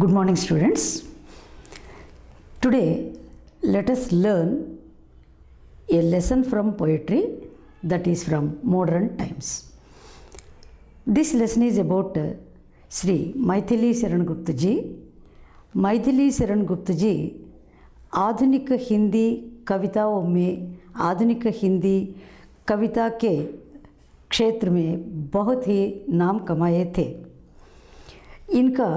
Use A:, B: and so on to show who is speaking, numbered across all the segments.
A: Good morning, students. Today, let us learn a lesson from poetry that is from modern times. This lesson is about Sri Maithili Sharan Gupta ji. Maithili Sharan Gupta ji आधुनिक हिंदी कविताओं में आधुनिक हिंदी कविता के क्षेत्र में बहुत ही नाम कमाए थे। इनका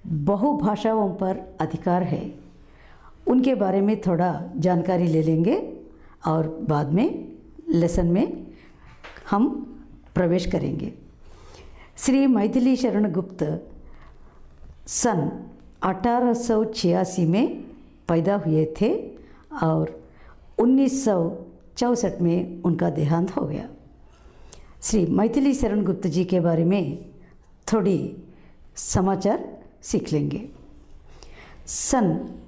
A: बहुभाषाओं पर अधिकार है। उनके बारे में थोड़ा जानकारी ले लेंगे और बाद में लेसन में हम प्रवेश करेंगे। श्री मैथिली शरण गुप्त सन 1886 में पैदा हुए थे और 1964 में उनका देहांत हो गया। श्री मैथिली शरण गुप्त जी के बारे में थोड़ी समाचार सीख लेंगे। सन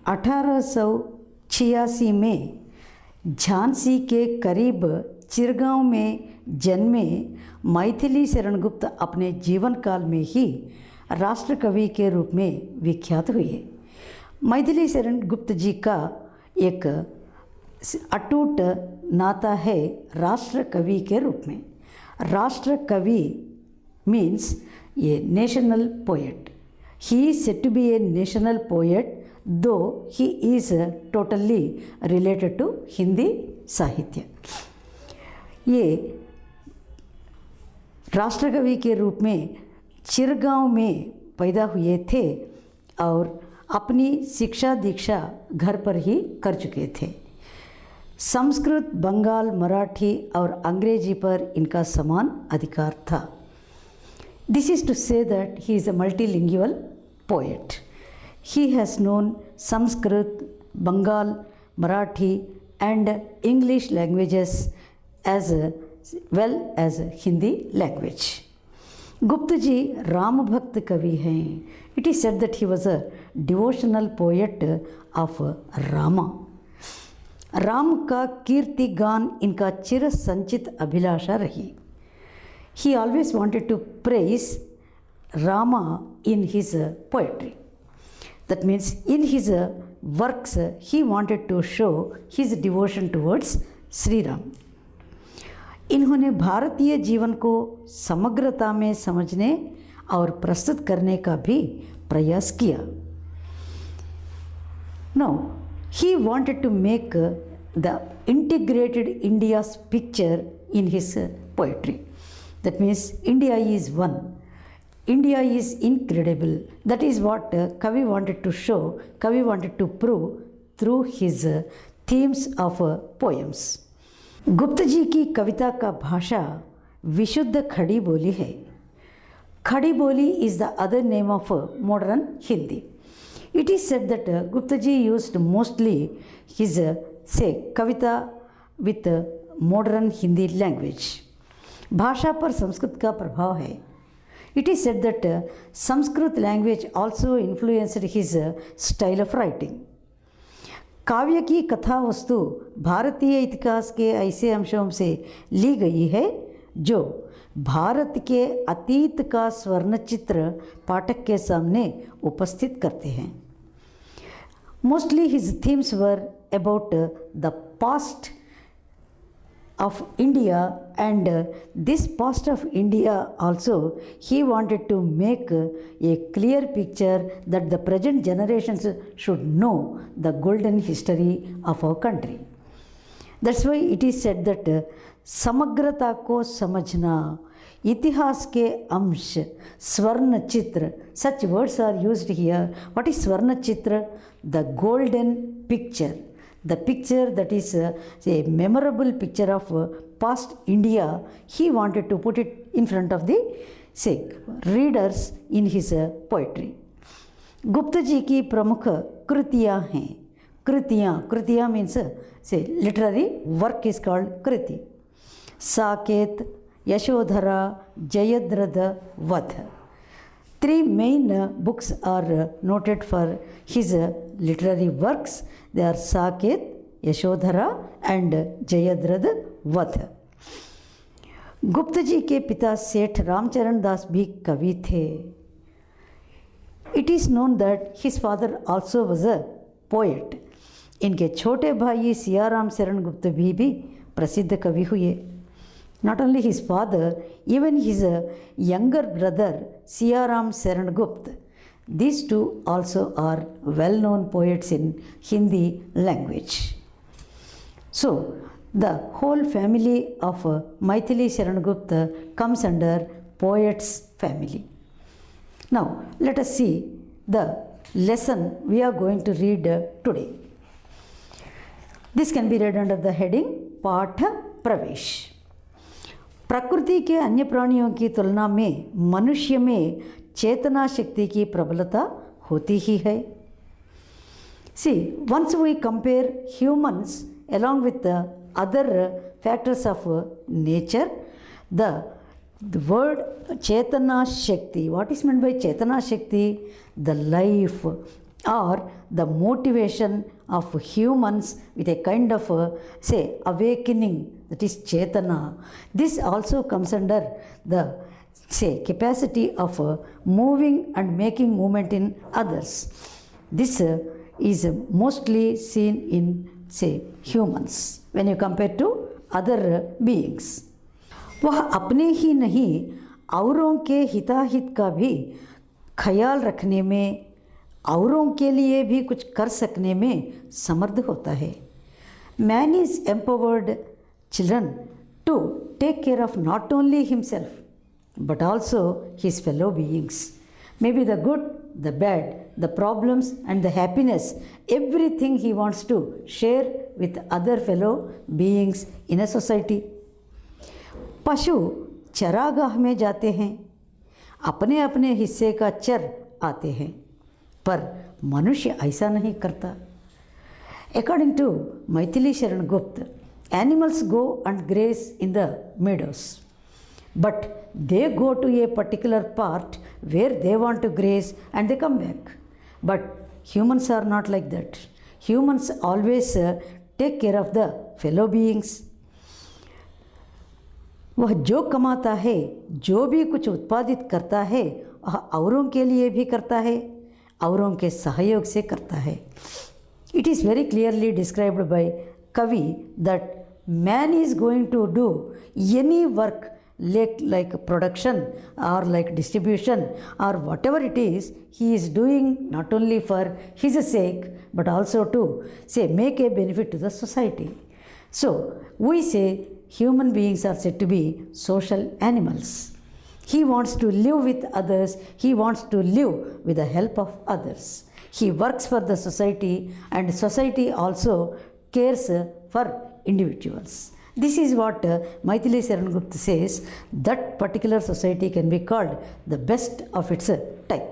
A: 1886 में झांसी के करीब चिरगांव में जन्मे मैथिली शरण गुप्त अपने जीवन काल में ही राष्ट्र कवि के रूप में विख्यात हुए। मैथिली शरण गुप्त जी का एक अटूट नाता है राष्ट्र कवि के रूप में। राष्ट्र कवि मीन्स ये national poet. He is said to be a national poet, though he is totally related to Hindi साहित्य। ये राष्ट्रकवि के रूप में चिरगांव में पैदा हुए थे और अपनी शिक्षा दीक्षा घर पर ही कर चुके थे। संस्कृत, बंगाल, मराठी और अंग्रेजी पर इनका समान अधिकार था। This is to say that he is a multilingual poet. He has known Sanskrit, Bengal, Marathi and English languages as well as Hindi language. गुप्त जी राम भक्त कवि हैं। It is said that he was a devotional poet of Rama. Ram का कीर्ति गान इनका चिर संचित अभिलाषा रही। He always wanted to praise Rama in his poetry. That means in his works he wanted to show his devotion towards Sri Ram. इन्होंने भारतीय जीवन को समग्रता में समझने और प्रस्तुत करने का भी प्रयास किया। Now, he wanted to make the integrated India's picture in his poetry. That means India is one. India is incredible. That is what Kavi wanted to show, Kavi wanted to prove through his themes of poems. गुप्त जी की कविता का भाषा विशुद्ध खड़ी बोली है। खड़ी बोली is the other name of modern Hindi. It is said that Gupta ji used mostly his Kavita with modern Hindi language. भाषा पर संस्कृत का प्रभाव है। It is said that Sanskrit language also influenced his style of writing. काव्य की कथा वस्तु भारतीय इतिहास के ऐसे अंशों से ली गई है जो भारत के अतीत का स्वर्ण चित्र पाठक के सामने उपस्थित करते हैं। Mostly his themes were about the past of India, and this past of India also he wanted to make a clear picture that the present generations should know the golden history of our country. That's why it is said that समग्रता को समझना, इतिहास के अंश, स्वर्ण चित्र, such words are used here. What is स्वर्ण चित्र? The golden picture. The picture that is a memorable picture of past India, he wanted to put it in front of the readers in his poetry. गुप्त जी की प्रमुख कृतियाँ हैं। कृतियाँ means literary work is called कृति। साकेत, यशोधरा, जयद्रथ, वध. 3 main books are noted for his literary works. They are Saket, Yashodhara and Jayadratha वध. गुप्त जी के पिता सेठ रामचरण दास भी कवि थे। It is known that his father also was a poet. इनके छोटे भाई सियाराम शरण गुप्त भी प्रसिद्ध कवि हुए. Not only his father, even his younger brother Siyaram Sharan Gupta. These two also are well-known poets in Hindi language. So, the whole family of Maithili Sharan Gupta comes under poets family. Now, let us see the lesson we are going to read today. This can be read under the heading Patha Pravesh. प्रकृति के अन्य प्राणियों की तुलना में मनुष्य में चेतना शक्ति की प्रबलता होती ही है. See, once we compare humans along with the other factors of nature, the word Chetana Shakti, what is meant by Chetana Shakti? The life or the motivation of humans with a kind of say awakening, that is Chetana. This also comes under the say capacity of moving and making movement in others. This is mostly seen in say humans when you compare to other beings. वह अपने ही नहीं औरों के हिताहित का भी ख्याल रखने में, औरों के लिए भी कुछ कर सकने में समर्थ होता है. Man is empowered children to take care of not only himself but also his fellow beings. Maybe the good, the bad, the problems and the happiness, everything he wants to share with other fellow beings in a society. पशु चरागाह में जाते हैं, अपने अपने हिस्से का चर आते हैं, पर मनुष्य ऐसा नहीं करता. According to Maithili Sharan Gupta, animals go and graze in the meadows, but they go to a particular part where they want to graze and they come back. But humans are not like that. Humans always take care of the fellow beings. वह जो कमाता है, जो भी कुछ उत्पादित करता है, वह औरों के लिए भी करता है, औरों के सहयोग से करता है. It is very clearly described by Kavi that man is going to do any work like production or like distribution or whatever it is, he is doing not only for his sake but also to say make a benefit to the society. So we say human beings are said to be social animals. He wants to live with others, he wants to live with the help of others. He works for the society and society also cares for individuals. This is what Maithili Sharan Gupta says, that particular society can be called the best of its type.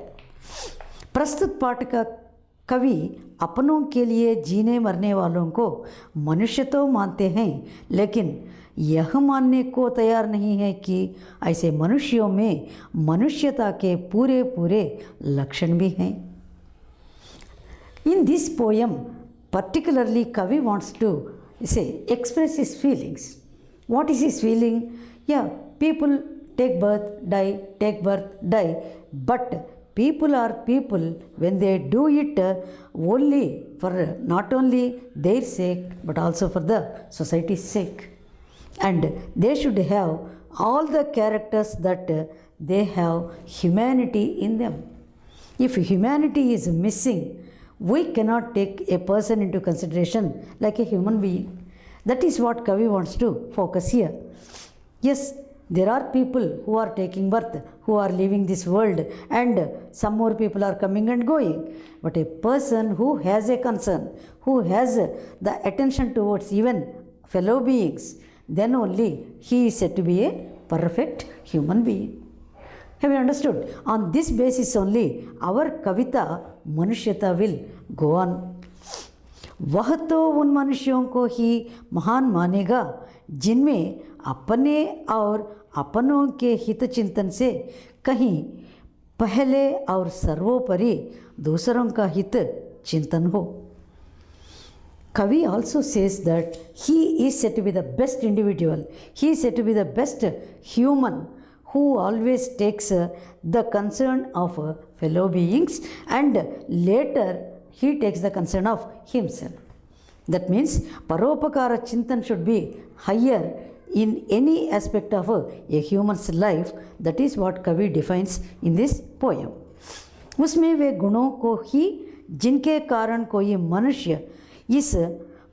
A: प्रस्तुत पाठ का कवि अपनों के लिए जीने मरने वालों को मनुष्य तो मानते हैं, लेकिन यह मानने को तैयार नहीं है कि ऐसे मनुष्यों में मनुष्यता के पूरे पूरे लक्षण भी हैं. In this poem, particularly Kavi wants to say express his feelings. What is his feeling? Yeah, people take birth, die, take birth, die, but people are people when they do it only for not only their sake but also for the society's sake. And they should have all the characters that they have humanity in them. If humanity is missing, we cannot take a person into consideration like a human being. That is what Kavi wants to focus here. Yes, there are people who are taking birth, who are leaving this world, and some more people are coming and going. But a person who has a concern, who has the attention towards even fellow beings, then only he is said to be a perfect human being. Have you understood? On this basis only our Kavita Manushyata will go on. वह तो उन मनुष्यों को ही महान मानेगा जिनमें अपने और अपनों के हित चिंतन से कहीं पहले और सर्वोपरि दूसरों का हित चिंतन हो. Kavi also says that he is said to be the best individual, he is said to be the best human who always takes the concern of fellow beings and later he takes the concern of himself. That means Paropakara Chintan should be higher in any aspect of a human's life. That is what Kavi defines in this poem. उसमें वे गुणों को ही जिनके कारण कोई मनुष्य इस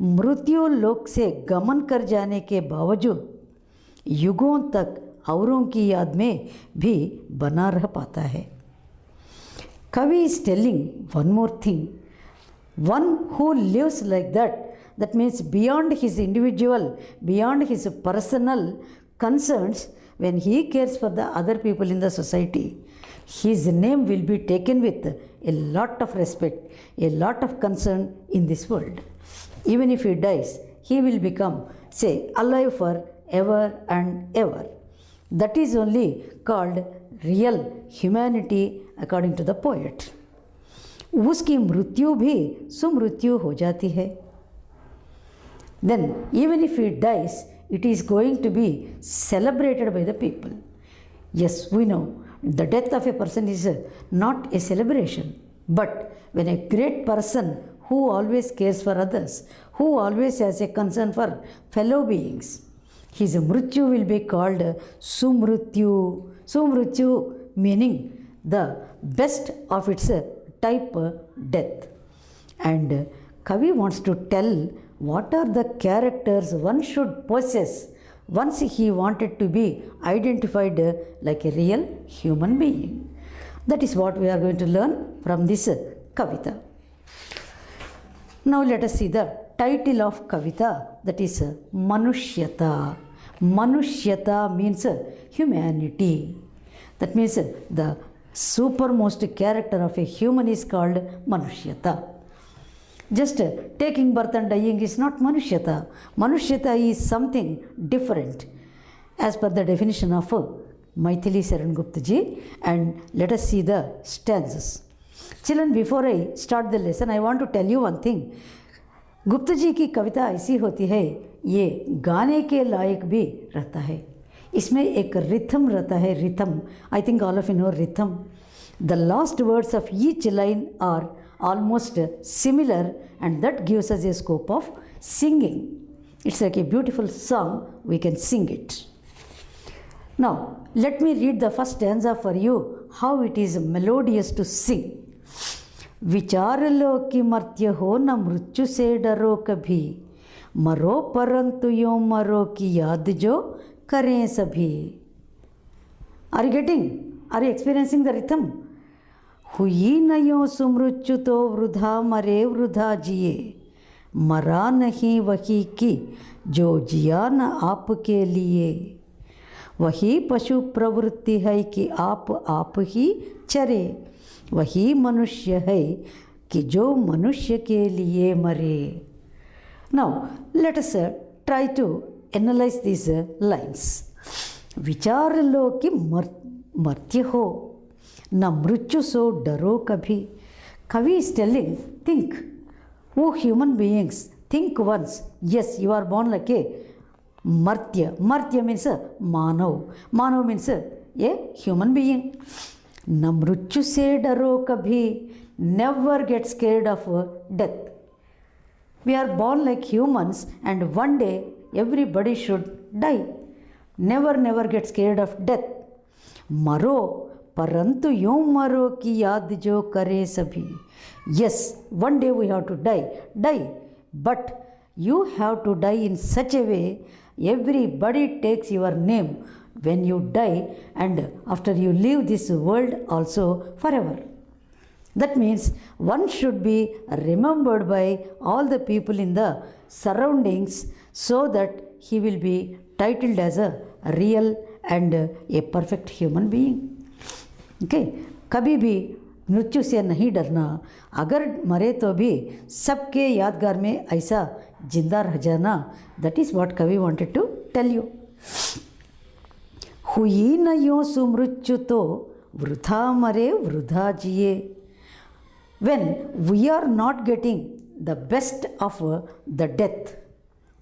A: मृत्यु लोक से गमन कर जाने के बावजूद युगों तक औरों की याद में भी बना रह पाता है. Kavi is telling one more thing. One who lives like that, that means beyond his individual, beyond his personal concerns, when he cares for the other people in the society, his name will be taken with a lot of respect, a lot of concern in this world. Even if he dies, he will become, say, alive for ever and ever. That is only called real humanity according to the poet. उसकी मृत्यु भी सुमृत्यु हो जाती है. Then even if he dies, it is going to be celebrated by the people. Yes, we know the death of a person is not a celebration, but when a great person who always cares for others, who always has a concern for fellow beings, his mrityu will be called sumrityu. Sumrityu meaning the best of its type death. And Kavi wants to tell what are the characters one should possess once he wanted to be identified like a real human being. That is what we are going to learn from this Kavita. Now let us see the title of Kavita, that is Manushyata. Manushyata means humanity. That means the supermost character of a human is called Manushyata. Just taking birth and dying is not Manushyata. Manushyata is something different as per the definition of Maithili Saran Gupta ji. And let us see the stanzas. Children, before I start the lesson, I want to tell you one thing. Gupta ji की कविता ऐसी होती है, ये गाने के लायक भी रहता है. इसमें एक रिथम रहता है. Rhythm, I think all of you know rhythm. The last words of each line are almost similar, and that gives us a scope of singing. It's like a beautiful song, we can sing it. Now let me read the first stanza for you, how it is melodious to sing. विचार लो कि मर्त्य हो न मृत्यु से डरो कभी, मरो परंतु यो मरो की याद जो करें सभी. Are you getting? Are you experiencing the rhythm? हुई न यो सुमृत्यु तो वृथा मरे वृथा जिए, मरा नहीं वही की जो जिया न आपके लिए. वही पशु प्रवृत्ति है कि आप ही चरे, वही मनुष्य है कि जो मनुष्य के लिए मरे. Now let us try to analyze these lines. विचार लो कि मर्त्य हो न मृत्यु सो डरो कभी. Kavi is telling, think, oh human beings, think once. Yes, you are born like a martya. Martya means manav. Manav means a human being. न मृत्यु से डरो कभी, never get scared of death. We are born like humans and one day everybody should die. Never get scared of death. मरो परंतु यूं मरो की याद जो करे सभी. Yes, one day we have to die, but you have to die in such a way everybody takes your name when you die and after you leave this world also forever. That means one should be remembered by all the people in the surroundings so that he will be titled as a real and a perfect human being. Okay, कभी भी मृत्यु से नहीं डरना. अगर मरे तो भी सबके यादगार में ऐसा जिंदा रह जाना. That is what Kavi wanted to tell you. हुई न यो सुमृत्यु तो वृथा मरे वृथा जिए. When we are not getting the best of the death,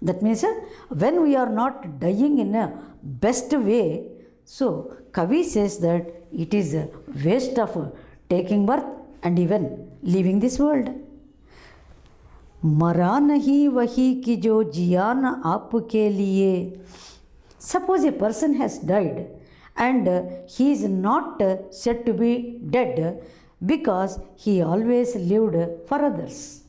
A: that means when we are not dying in a best way, So Kavi says that it is a waste of taking birth and even leaving this world. मरा नहीं वही कि जो जिया न आपके लिए. Suppose a person has died and he is not said to be dead because he always lived for others.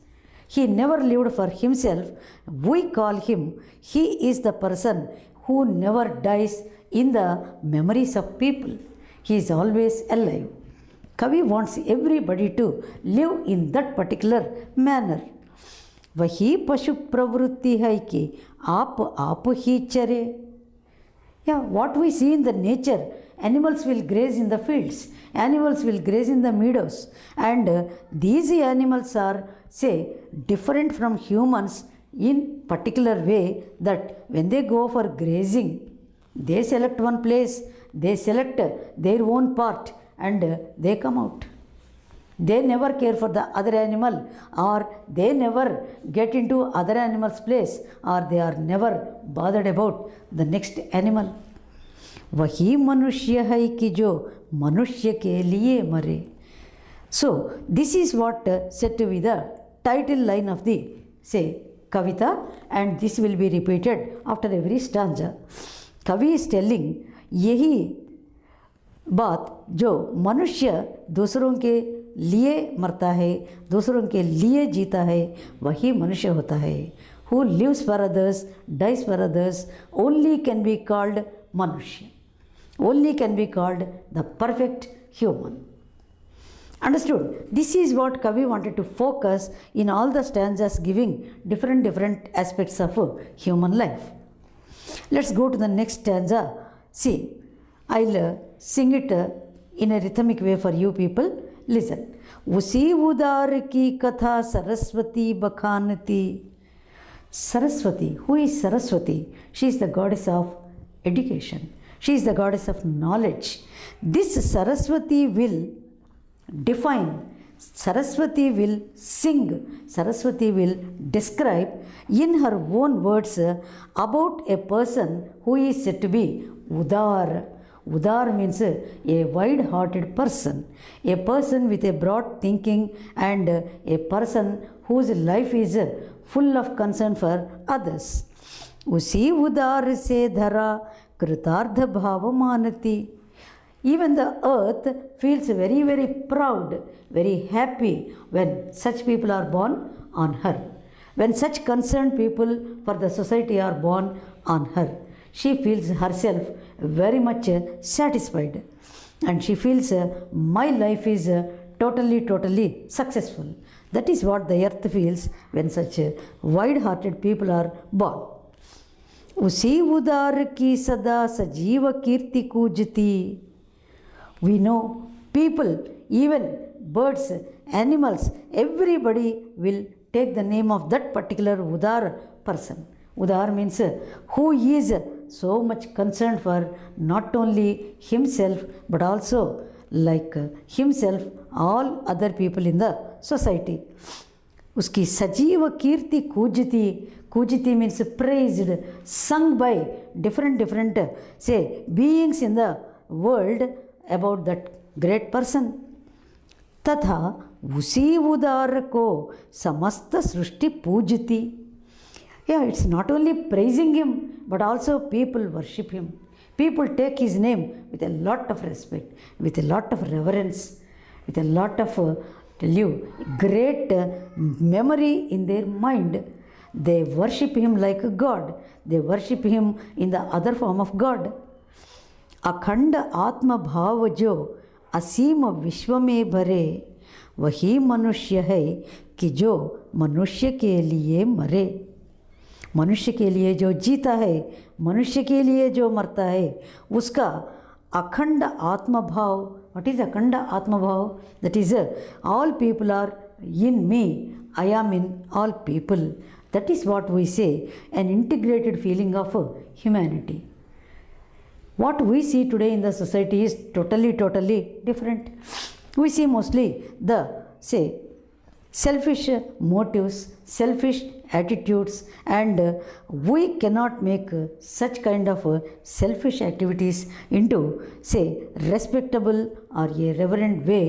A: He never lived for himself. We call him, he is the person who never dies in the memories of people. He is always alive. Kavi wants everybody to live in that particular manner. वही पशु प्रवृत्ति है कि आप ही चरे. Yeah, what we see in the nature, animals will graze in the fields, animals will graze in the meadows, and these animals are, say, different from humans in particular way that when they go for grazing, they select one place, they select their own part, and they come out. They never care for the other animal, or they never get into other animal's place, or they are never bothered about the next animal. वही मनुष्य है कि जो मनुष्य के लिए मरे. So this is what said to be the title line of the, say, Kavita, and this will be repeated after every stanza. Kavi is telling यही बात जो मनुष्य दूसरों के लिए मरता है, दूसरों के लिए जीता है, वही मनुष्य होता है. Who lives for others, dies for others, only can be called Manushya. Only can be called the perfect human. Understood? This is what Kavi wanted to focus in all the stanzas, giving different aspects of human life. Let's go to the next stanza. See, I'll sing it in a rhythmic way for you people. Listen. उसी उदार की कथा Saraswati बखानती. Saraswati. Who is Saraswati? She is the goddess of education. She is the goddess of knowledge. This Saraswati will define, Saraswati will sing, Saraswati will describe in her own words about a person who is said to be Udar. Udar means a wide-hearted person, a person with a broad thinking, and a person whose life is full of concern for others. उसी उदार से धरा कृतार्थ भाव मानती. Even the earth feels very proud, very happy when such people are born on her. When such concerned people for the society are born on her, she feels herself very much satisfied, and she feels my life is totally successful. That is what the earth feels when such wide-hearted people are born. उसी उदार की सदा सजीव कीर्ति कूजती. We know people, even birds, animals, everybody will take the name of that particular Udar person. Udar means who is so much concerned for not only himself but also like himself all other people in the society. उसकी सजीव कीर्ति कूजती. Kujiti means praised, sung by different say beings in the world about that great person. तथा उसी उदार को समस्त सृष्टि पूजती. Yeah, it's not only praising him, but also people worship him. People take his name with a lot of respect, with a lot of reverence, with a lot of, tell you, great memory in their mind. They worship him like a god. They worship him in the other form of God. अखंड आत्म भाव जो असीम विश्व में भरे, वही मनुष्य है कि जो मनुष्य के लिए मरे. मनुष्य के लिए जो जीता है, मनुष्य के लिए जो मरता है, उसका अखंड आत्म भाव. What is अखंड आत्म भाव? That is all people are in me, I am in all people. That is what we say, an integrated feeling of humanity. What we see today in the society is totally different. We see mostly the, say, selfish motives, selfish attitudes, and we cannot make such kind of selfish activities into, say, respectable or a reverent way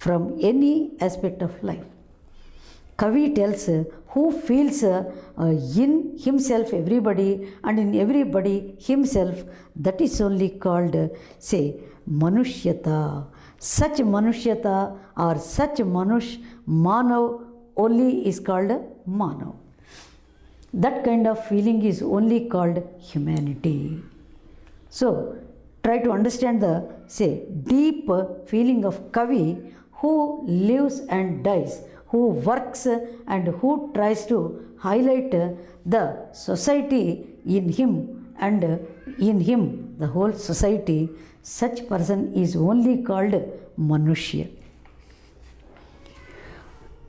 A: from any aspect of life. Kavi tells who feels in himself everybody and in everybody himself, that is only called, say, manushyata. Such manushyata or such manav only is called manav. That kind of feeling is only called humanity. So try to understand the, say, deep feeling of Kavi who lives and dies, who works and who tries to highlight the society in him and in him the whole society. Such person is only called manushya.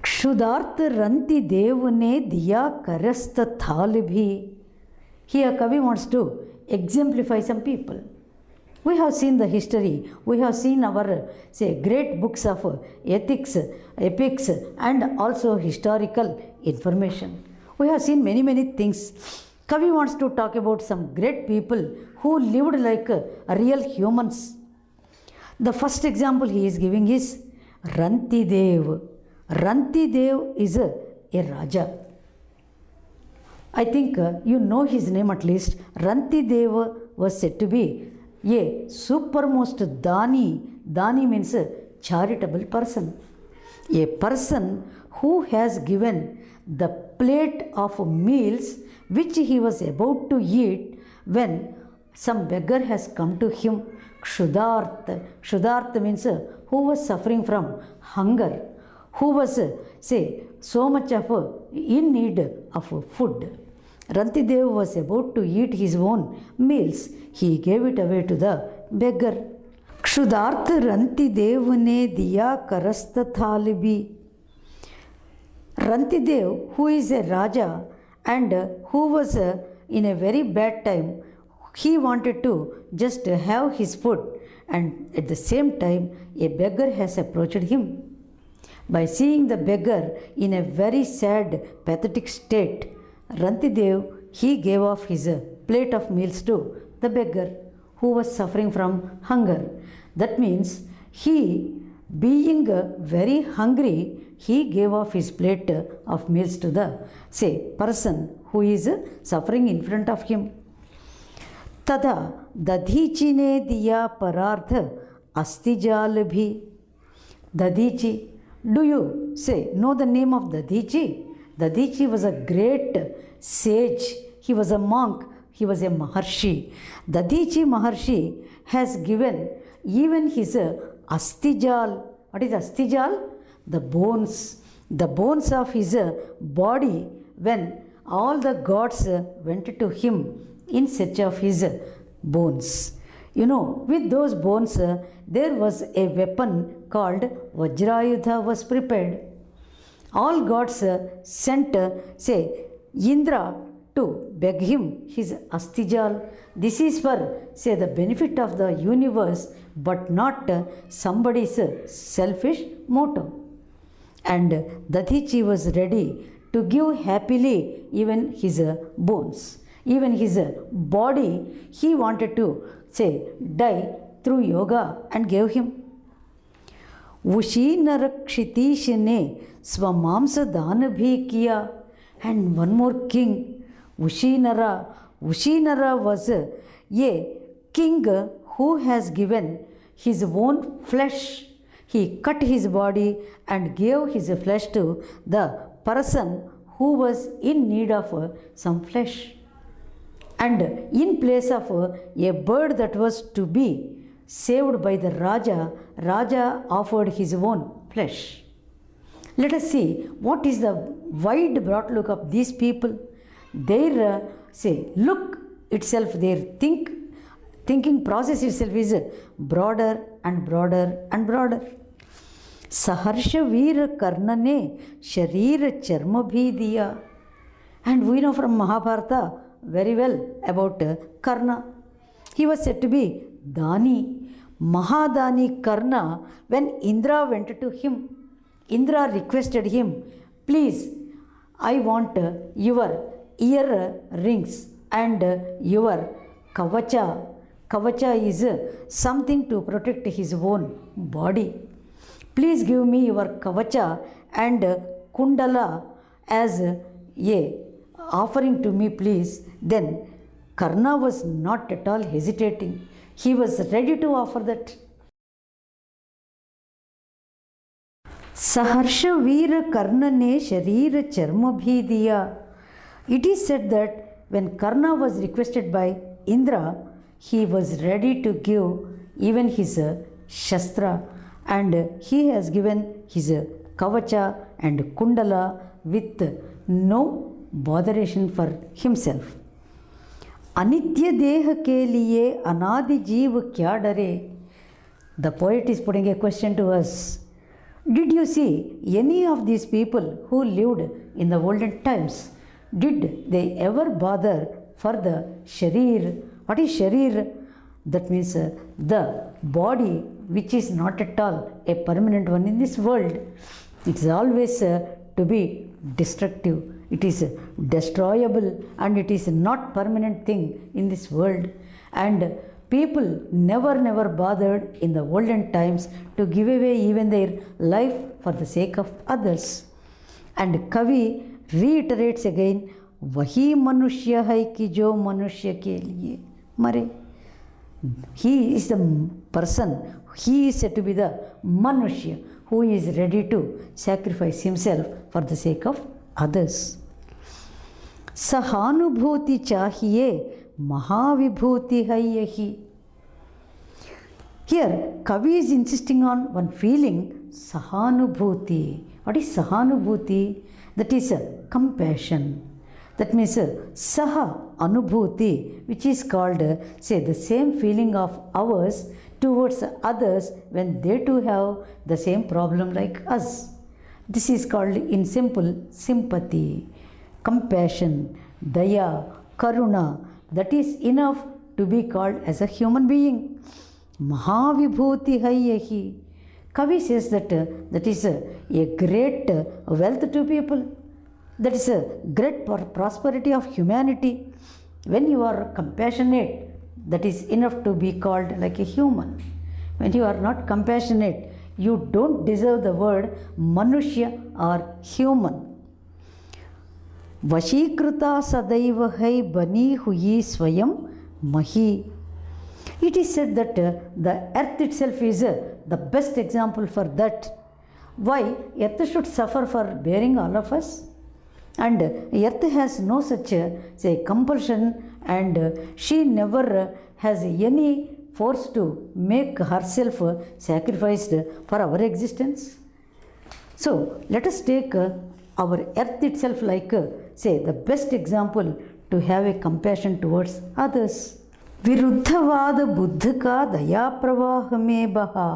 A: क्षुधार्थ रंति देव ने दिया करस्त थाल भी. Here Kavi wants to exemplify some people. We have seen the history, we have seen our, say, great books of ethics, epics, and also historical information. We have seen many things. Kavi wants to talk about some great people who lived like real humans. The first example he is giving is Rantidev. Rantidev is a Raja. I think you know his name at least. Rantidev was said to be a supermost Dani. Dani means a charitable person. A person who has given the plate of meals which he was about to eat when some beggar has come to him. Kshudarth. Kshudarth means who was suffering from hunger, who was, say, so much of in need of food. Rantidev was about to eat his own meals. He gave it away to the beggar. Kshudarth Rantidev ne diya karasta thal bhi. Rantidev, who is a Raja and who was in a very bad time, he wanted to just have his food, and at the same time a beggar has approached him. By seeing the beggar in a very sad, pathetic state, Rantidev, he gave off his plate of meals to the beggar who was suffering from hunger. That means he, being very hungry, he gave off his plate of meals to the, say, person who is suffering in front of him. Tada dadhichi ne diya pararth astijal bhi. Dadhichi. Do you, say, know the name of Dadhichi? Dadhichi was a great sage. He was a monk. He was a Maharshi. Dadhichi Maharshi has given even his astijal. What is astijal? The bones of his body when all the gods went to him in search of his bones. You know, with those bones, there was a weapon called Vajrayudha was prepared. All gods sent, say, Indra to beg him his astijal. This is for, say, the benefit of the universe, but not somebody's selfish motive. And Dadhichi was ready to give happily even his bones, even his body. He wanted to, say, die through yoga and gave him. Ushinara Kshitish ne Swamamsa Dana bhi kiya. And one more king, Ushinara. Ushinara was a king who has given his own flesh. He cut his body and gave his flesh to the person who was in need of some flesh. And in place of a bird that was to be saved by the Raja, Raja offered his own flesh. Let us see what is the wide broad look of these people. Their, say, look itself, their thinking process itself is broader and broader and broader. Saharsha veera karnane sharira charma bhi diya. And we know from Mahabharata very well about Karna. He was said to be Dani, Mahadani Karna. When Indra went to him Indra requested him, please, I want your earrings and your kavacha. Kavacha is something to protect his own body. Please give me your kavacha and kundala as a offering to me, please. Then Karna was not at all hesitating. He was ready to offer that. सहर्ष वीर कर्ण ने शरीर चर्म भी दिया. It is said that when Karna was requested by Indra, he was ready to give even his shastra, and he has given his kavacha and kundala with no botheration for himself. अनित्य देह के लिए अनादि जीव क्या डरे. The poet is putting a question to us. Did you see any of these people who lived in the olden times? Did they ever bother for the sharir? What is sharir? That means the body which is not at all a permanent one in this world. It is always to be destructive. It is destroyable and it is not permanent thing in this world. And people never bothered in the olden times to give away even their life for the sake of others. And Kavi reiterates again, वही मनुष्य है कि जो मनुष्य के लिए मरे. He is the person, he is said to be the manushya who is ready to sacrifice himself for the sake of others. सहानुभूति चाहिए महाविभूति है यही. Here Kavi is insisting on one feeling, sahanubhuti. What is sahanubhuti? That is compassion. That means saha anubhuti, which is called say the same feeling of ours towards others when they too have the same problem like us. This is called in simple sympathy, compassion, daya, karuna. That is enough to be called as a human being. Mahavibhuti hai yahi. Kavi says that that is a great wealth to people. That is a great prosperity of humanity. When you are compassionate, that is enough to be called like a human. When you are not compassionate, you don't deserve the word manushya or human. Vashikrita sadaiva hai bani hui swayam mahi. It is said that the earth itself is the best example for that. Why earth should suffer for bearing all of us? And earth has no such say compulsion, and she never has any force to make herself sacrificed for our existence. So let us take our earth itself like say the best example to have a compassion towards others. विरुद्धवाद Buddha का दया प्रवाह में बहा,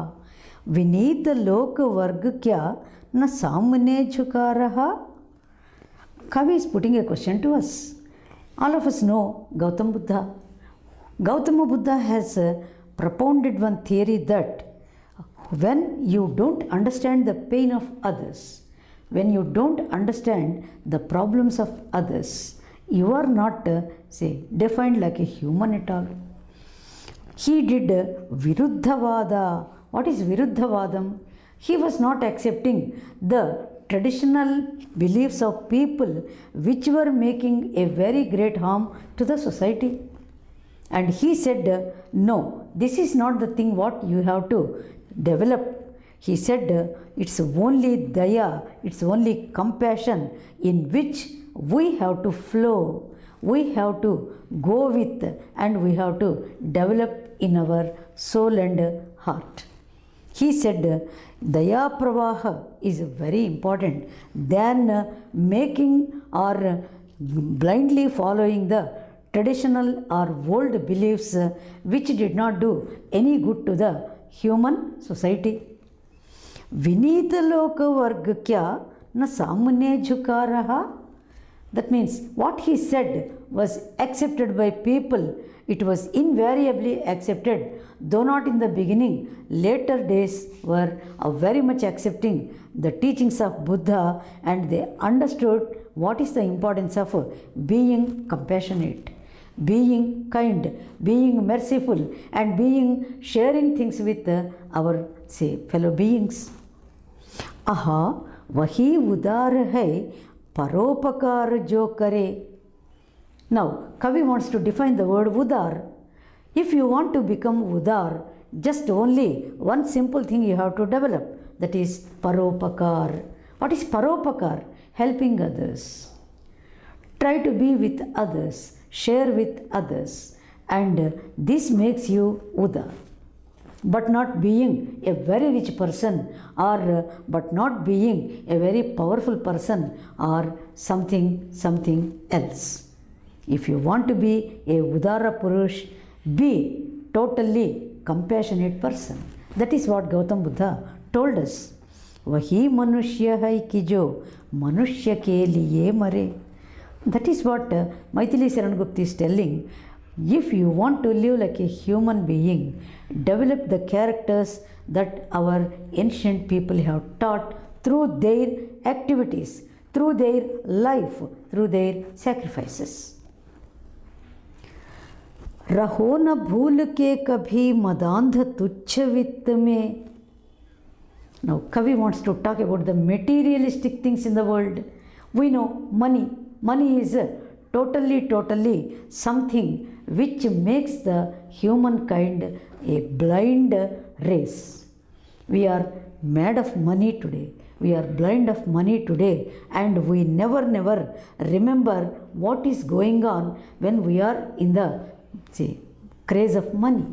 A: विनीत लोक वर्ग क्या न सामने झुका रहा. Kavi is putting a question to us. All of us know Gautama Buddha. Gautama Buddha has propounded one theory that when you don't understand the pain of others, when you don't understand the problems of others, you are not say defined like a human at all. He did Viruddhavada. What is Viruddhavadam? He was not accepting the traditional beliefs of people which were making a very great harm to the society. And he said, no, this is not the thing what you have to develop. He said, it's only daya, it's only compassion in which we have to flow, we have to go with, and we have to develop in our soul and heart. He said, Daya Pravaha is very important than making or blindly following the traditional or old beliefs which did not do any good to the human society. Vinita loka varga kya na samne jhuka raha. That means what he said was accepted by people. It was invariably accepted, though not in the beginning. Later days were very much accepting the teachings of Buddha, and they understood what is the importance of being compassionate, being kind, being merciful, and being sharing things with our fellow beings. aha wahi udar hai paropakar jo kare. Now Kavi wants to define the word udar. If you want to become udar, just only one simple thing you have to develop, that is paropakar. What is paropakar? Helping others. Try to be with others, share with others, and this makes you udar. But not being a very rich person, or but not being a very powerful person, or something else. If you want to be a udara purush, be totally compassionate person. That is what Gautam Buddha told us. Wahi manushya hai ki jo manushya ke liye mare. That is what Maithili Saranagupta is telling. If you want to live like a human being, develop the characters that our ancient people have taught through their activities, through their life, through their sacrifices. रहो न भूल के कभी मदांध तुच्छ वित्त में. Now Kavi wants to talk about the materialistic things in the world. We know money is totally something which makes the humankind a blind race. We are mad of money today, we are blind of money today, and we never remember what is going on when we are in the craze of money.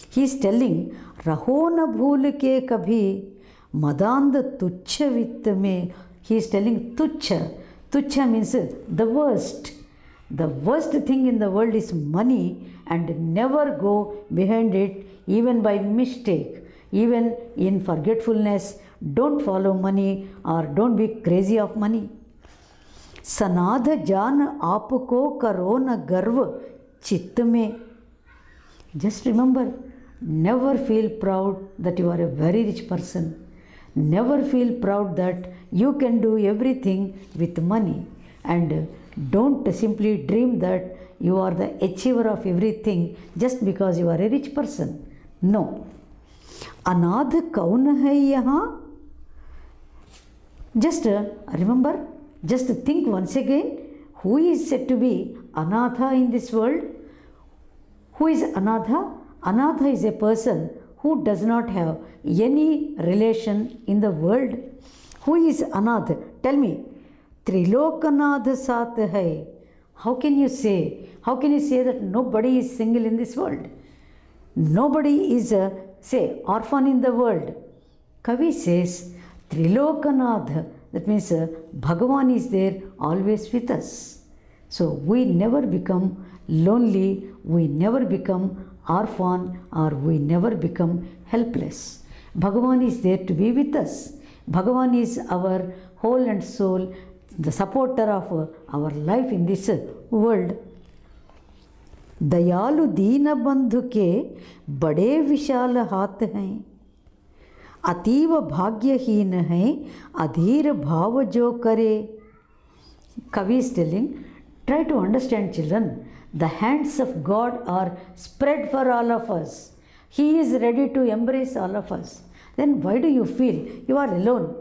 A: He is telling, raho na bhool ke kabhi madand tuchha vitt mein. He is telling tuchha means the worst thing in the world is money, and never go behind it even by mistake, even in forgetfulness. Don't follow money, or don't be crazy of money. सनाध जान आपको करो न गर्व चित्त में. Just remember, never feel proud that you are a very rich person. Never feel proud that you can do everything with money, and don't simply dream that you are the achiever of everything just because you are a rich person. No. अनाथ कौन है यहाँ? Just remember, just think once again, who is said to be anatha in this world? Who is anatha? Anatha is a person who does not have any relation in the world. Who is anath? Tell me. Trilokanath saath hai. How can you say that nobody is single in this world? Nobody is orphan in the world. Kavi says Trilokanath, that means Bhagavan is there always with us. So we never become lonely, we never become orphan, or we never become helpless. Bhagavan is there to be with us. Bhagavan is our whole and soul, the supporter of our life in this world. दयालु दीन बंधु के बड़े विशाल हाथ हैं, अतीव भाग्यहीन हैं अधीर भाव जो करे. Kavi is telling, try to understand, children. The hands of God are spread for all of us. He is ready to embrace all of us. Then why do you feel you are alone?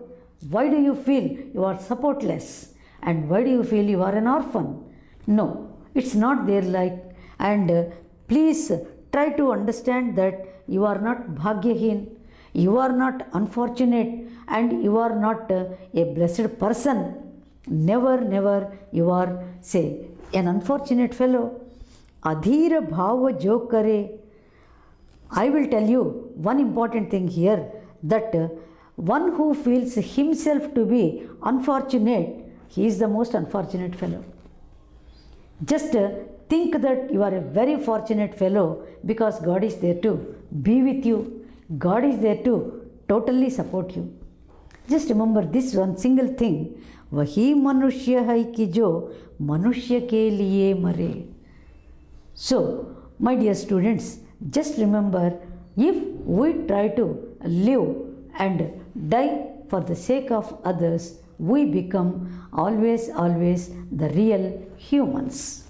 A: Why do you feel you are supportless? And why do you feel you are an orphan? No, it's not there like. And please try to understand that you are not bhagyahin, you are not unfortunate, and you are not a blessed person. Never you are an unfortunate fellow. Adhira bhava jo kare. I will tell you one important thing here, that one who feels himself to be unfortunate, he is the most unfortunate fellow. Just think that you are a very fortunate fellow, because God is there to be with you. God is there to totally support you. Just remember this one single thing. वही मनुष्य है कि जो मनुष्य के लिए मरे. So, my dear students, just remember, if we try to live and die for the sake of others, we become always the real humans.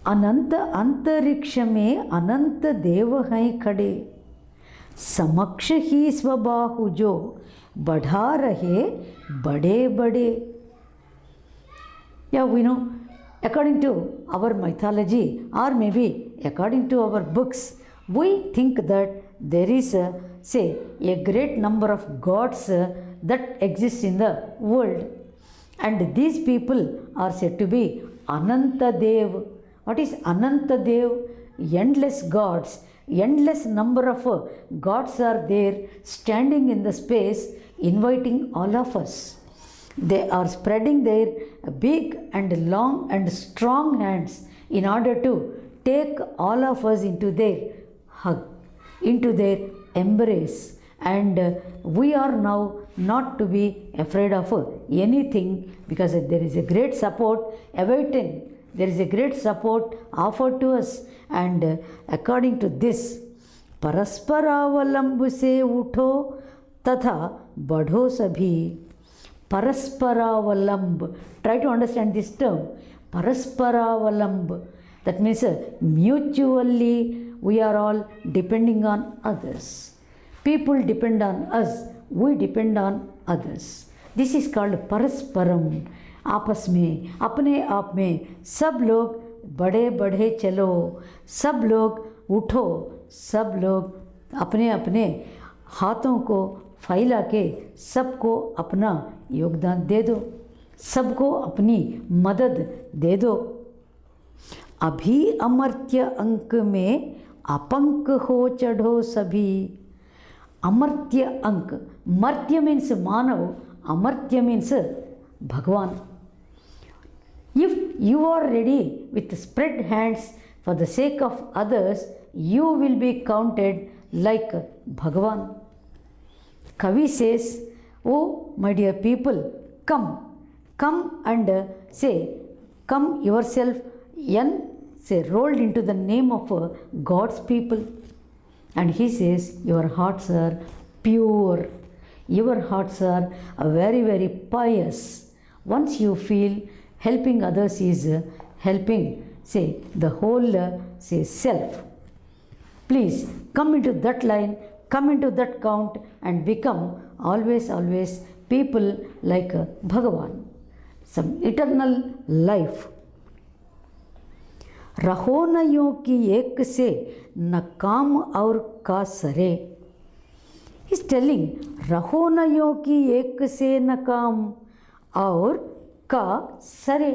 A: अनंत अंतरिक्ष में अनंत देव हैं खड़े, समक्ष ही स्वबाहु जो बढ़ा रहे बड़े बड़े. Yeah, we know, according to our mythology or maybe according to our books, we think that there is a great number of gods that exist in the world, and these people are said to be Ananta Dev. What is Ananta Dev? Endless gods, endless number of gods are there standing in the space inviting all of us. They are spreading their big and long and strong hands in order to take all of us into their hug, into their embrace, and we are now not to be afraid of anything, because there is a great support awaiting, there is a great support offered to us. And according to this, परस्परावलंब से उठो तथा बढ़ो सभी. Parasparavalambh. Try to understand this term. Parasparavalambh. That means mutually we are all depending on others. People depend on us. We depend on others. This is called परस्परम. आपस में, अपने आप में सब लोग बड़े बढ़े चलो, सब लोग उठो, सब लोग अपने अपने हाथों को फैला के सबको अपना योगदान दे दो, सबको अपनी मदद दे दो. अभी अमर्त्य अंक में अपंक हो चढ़ो सभी. अमर्त्य अंक, मर्त्य मीन्स मानव, अमर्त्य मीन्स भगवान. If you are ready with spread hands for the sake of others, you will be counted like Bhagavan. Kavi says, oh my dear people, come and come yourself rolled into the name of God's people. And he says, your hearts are pure, your hearts are very, very pious. Once you feel helping others is helping, the whole, self. Please come into that line, come into that count and become always people like Bhagavan, some eternal life. रहो न यूं कि एक से न काम और का सरे. He's telling, रहो न यूं कि एक से न काम और का सरे.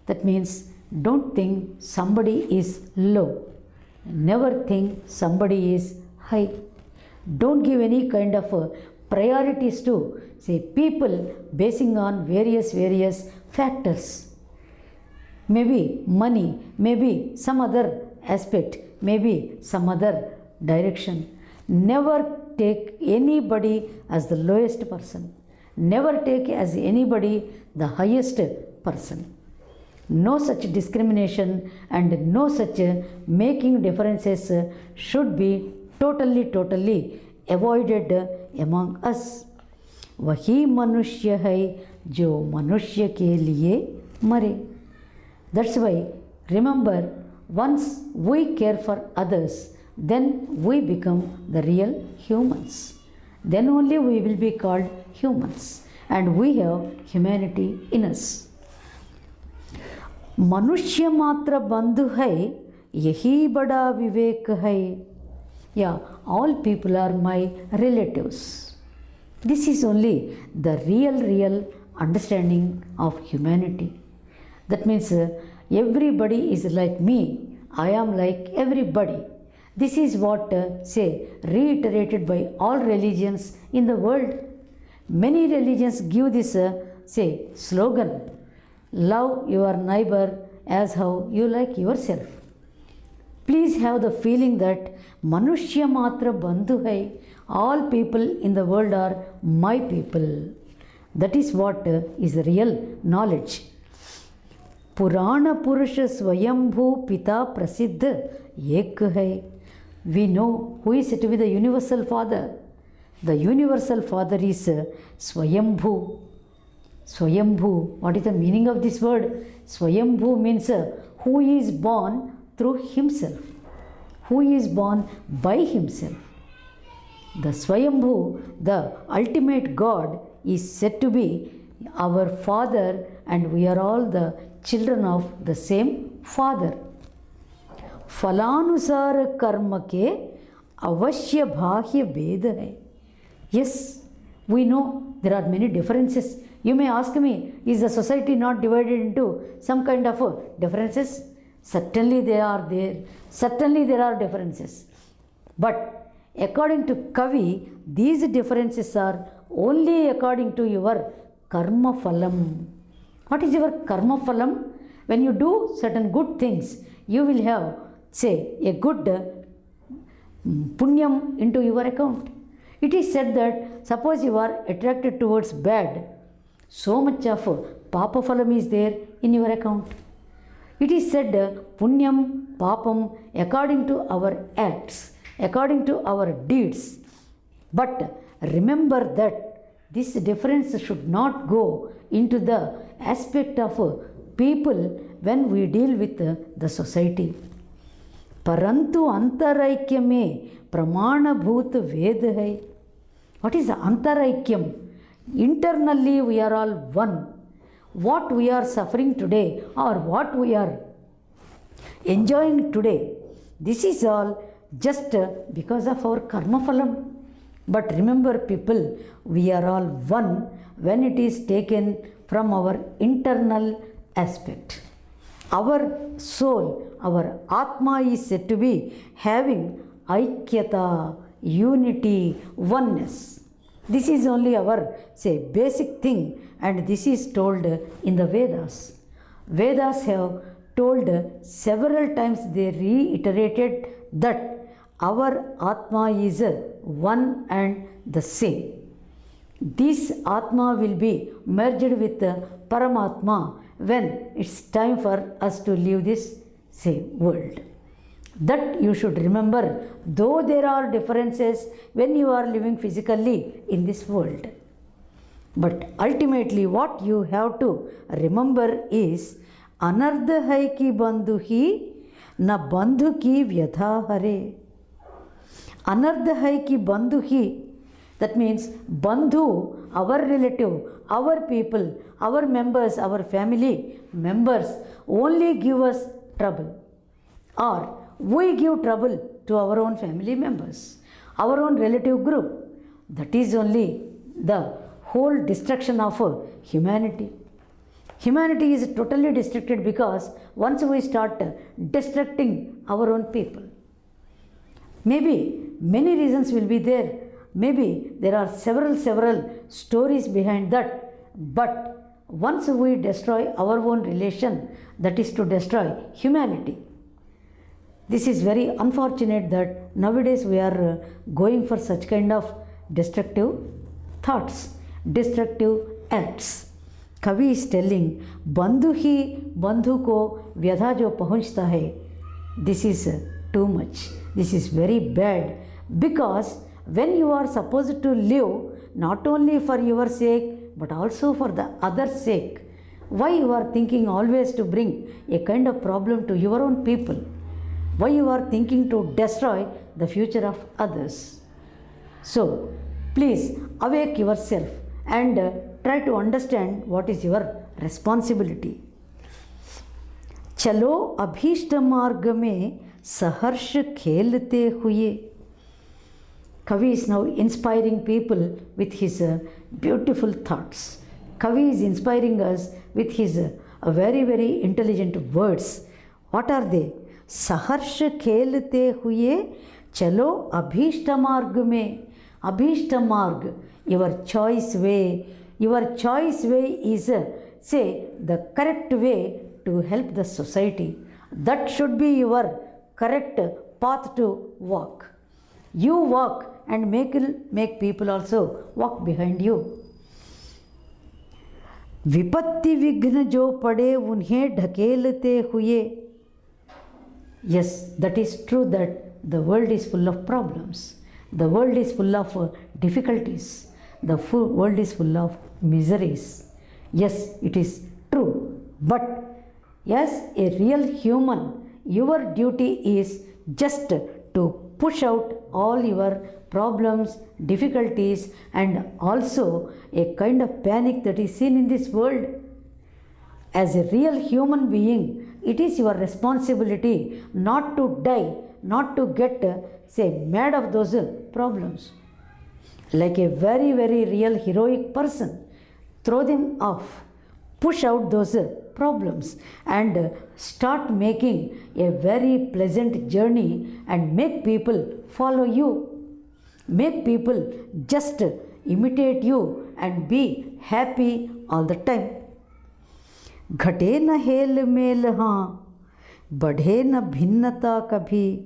A: That means don't think somebody is low, never think somebody is high. Don't give any kind of priorities to people basing on various factors. Maybe money, maybe some other aspect, maybe some other direction. Never take anybody as the lowest person. Never take as anybody the highest person. No such discrimination and no such making differences should be totally avoided among us. वही मनुष्य है जो मनुष्य के लिए मरे. That's why, remember, once we care for others, then we become the real humans. Then only we will be called humans and we have humanity in us. मनुष्य मात्र बंधु है, यही बड़ा विवेक है. Yeah, all people are my relatives. This is only the real understanding of humanity. That means everybody is like me, I am like everybody. This is what reiterated by all religions in the world. Many religions give this slogan, love your neighbor as how you like yourself. Please have the feeling that Manushya Matra Bandhu hai, all people in the world are my people. That is what is real knowledge. Purana Purusha Swayambhu Pita Prasiddha Ek hai. We know who is to be the universal father. The universal father is Swayambhu. Swayambhu. What is the meaning of this word? Swayambhu means who is born through himself. Who is born by himself. The Swayambhu, the ultimate God, is said to be our father, and we are all the children of the same father. Falanusara karma ke avashya bhahya bheda hai. Yes, we know there are many differences. You may ask me, is the society not divided into some kind of differences? Certainly they are there. Certainly there are differences. But according to Kavi, these differences are only according to your karma phalam. What is your karma phalam? When you do certain good things, you will have, say, a good punyam into your account. It is said that suppose you are attracted towards bad, so much of papa phalam is there in your account. It is said punyam, papam according to our acts, according to our deeds. But remember that this difference should not go into the aspect of people when we deal with the society. Parantu antaraikyam mein pramana bhoot ved hai. What is the antaraikyam? Internally we are all one. What we are suffering today or what we are enjoying today, this is all just because of our karma phalam. But remember people, we are all one when it is taken from our internal aspect. Our soul, our Atma is said to be having aikyata, unity, oneness. This is only our, say, basic thing, and this is told in the Vedas. Vedas have told several times, they reiterated that our Atma is one and the same. This Atma will be merged with Paramatma when it's time for us to leave this, say, world. That you should remember, though there are differences when you are living physically in this world. But ultimately what you have to remember is Anardha hai ki bandhu hi na bandhu ki vyatha hare. Anardha hai ki bandhu hi, that means bandhu, our relative, our people, our members, our family members only give us trouble, or we give trouble to our own family members, our own relative group. That is only the whole destruction of humanity. Humanity is totally destructed because once we start destructing our own people. Maybe many reasons will be there. Maybe there are several stories behind that. But once we destroy our own relation, that is to destroy humanity. This is very unfortunate that nowadays we are going for such kind of destructive thoughts, destructive acts. Kavi is telling, bandhu hi bandhu ko vyadha jo pahunchta hai. This is too much. This is very bad, because when you are supposed to live not only for your sake but also for the other's sake, why you are thinking always to bring a kind of problem to your own people? Why you are thinking to destroy the future of others? So please awake yourself and try to understand what is your responsibility. चलो अभीष्ट मार्ग में सहर्ष खेलते हुए. Kavi is now inspiring people with his beautiful thoughts. Kavi is inspiring us with his very intelligent words. What are they? सहर्ष खेलते हुए चलो अभीष्ट मार्ग में. अभीष्ट मार्ग, your choice way. Your choice way is, say, the correct way to help the society. That should be your correct path to walk. You walk and make people also walk behind you. विपत्ति विघ्न जो पड़े उन्हें ढकेलते हुए. Yes, that is true that the world is full of problems. The world is full of difficulties. The world is full of miseries. Yes, it is true. But as a real human, your duty is just to push out all your problems, difficulties, and also a kind of panic that is seen in this world. As a real human being, it is your responsibility not to die, not to get, say, mad of those problems. Like a very, very real heroic person, throw them off, push out those problems, and start making a very pleasant journey and make people follow you. Make people just imitate you and be happy all the time. घटे न hello mail हाँ, बढ़े न भिन्नता कभी.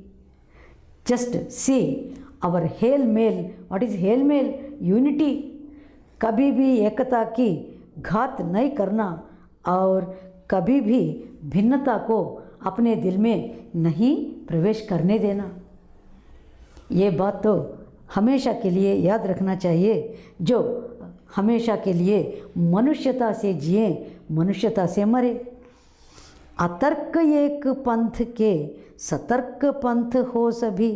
A: Just see our हेल मेल. What is हेल मेल? Unity. कभी भी एकता की घात नहीं करना और कभी भी भिन्नता को अपने दिल में नहीं प्रवेश करने देना. ये बात तो हमेशा के लिए याद रखना चाहिए, जो हमेशा के लिए मनुष्यता से जिए, मनुष्यता से मरे. अतर्क एक पंथ के सतर्क पंथ हो सभी.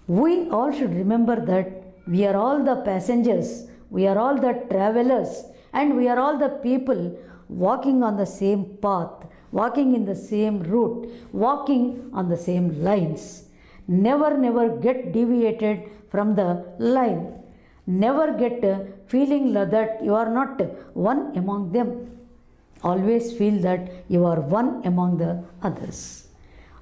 A: We all should remember that we are all the passengers, we are all the travelers, and we are all the people walking on the same path, walking in the same route, walking on the same lines. Never, never get deviated from the line. Never get feeling that you are not one among them. Always feel that you are one among the others.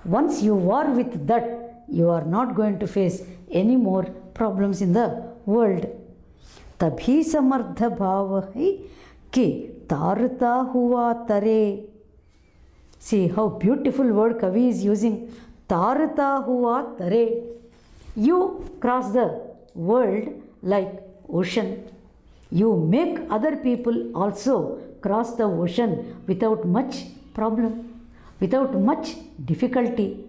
A: Once you are with that, you are not going to face any more problems in the world. तभी समर्थ भाव है कि तारता हुआ तरे. See how beautiful word Kavi is using. तारता हुआ तरे. You cross the world like ocean. You make other people also cross the ocean without much problem, without much difficulty.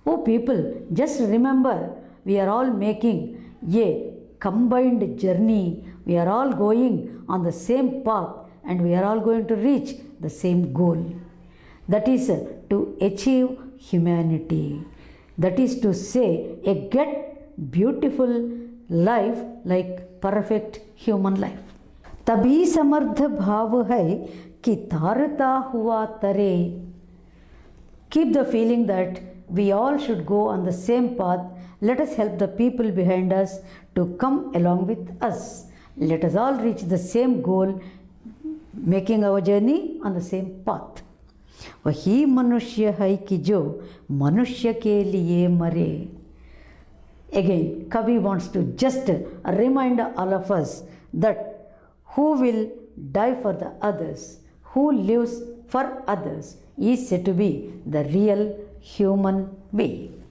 A: Oh people, just remember, we are all making a combined journey. We are all going on the same path and we are all going to reach the same goal. That is to achieve humanity. That is to say, a get beautiful life like perfect human life. तभी समर्थ भाव है कि तारता हुआ तरे. Keep the feeling that we all should go on the same path. Let us help the people behind us to come along with us. Let us all reach the same goal, making our journey on the same path. वही मनुष्य है कि जो मनुष्य के लिए मरे. Again, Kavi wants to just remind all of us that who will die for the others, who lives for others, is said to be the real human being.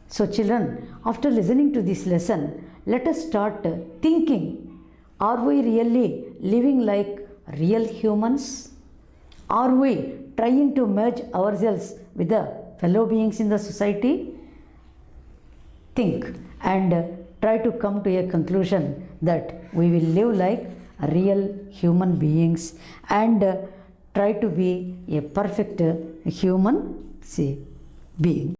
A: So children, after listening to this lesson, let us start thinking, are we really living like real humans? Are we trying to merge ourselves with the fellow beings in the society? Think and try to come to a conclusion that we will live like real human beings and try to be a perfect human being.